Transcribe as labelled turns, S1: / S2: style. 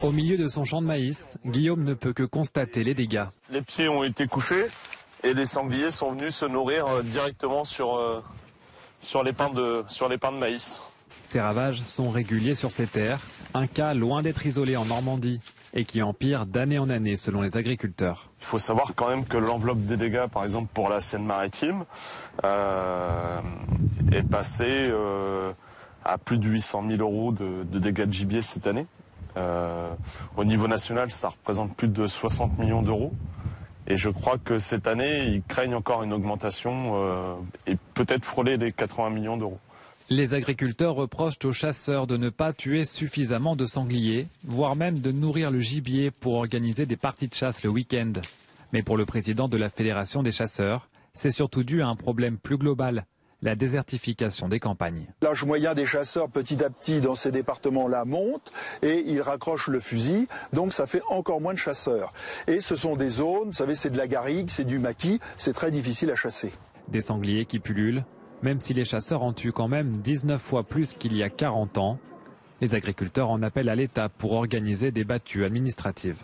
S1: Au milieu de son champ de maïs, Guillaume ne peut que constater les dégâts.
S2: Les pieds ont été couchés et les sangliers sont venus se nourrir directement sur les pins de maïs.
S1: Ces ravages sont réguliers sur ces terres, un cas loin d'être isolé en Normandie et qui empire d'année en année selon les agriculteurs.
S2: Il faut savoir quand même que l'enveloppe des dégâts, par exemple pour la Seine-Maritime, est passée à plus de 800 000 € de dégâts de gibier cette année. Au niveau national, ça représente plus de 60 millions d'euros. Et je crois que cette année, ils craignent encore une augmentation et peut-être frôler les 80 millions d'euros.
S1: Les agriculteurs reprochent aux chasseurs de ne pas tuer suffisamment de sangliers, voire même de nourrir le gibier pour organiser des parties de chasse le week-end. Mais pour le président de la Fédération des chasseurs, c'est surtout dû à un problème plus global, la désertification des campagnes.
S3: L'âge moyen des chasseurs petit à petit dans ces départements-là monte et ils raccrochent le fusil, donc ça fait encore moins de chasseurs. Et ce sont des zones, vous savez, c'est de la garrigue, c'est du maquis, c'est très difficile à chasser.
S1: Des sangliers qui pullulent, même si les chasseurs en tuent quand même 19 fois plus qu'il y a 40 ans. Les agriculteurs en appellent à l'État pour organiser des battues administratives.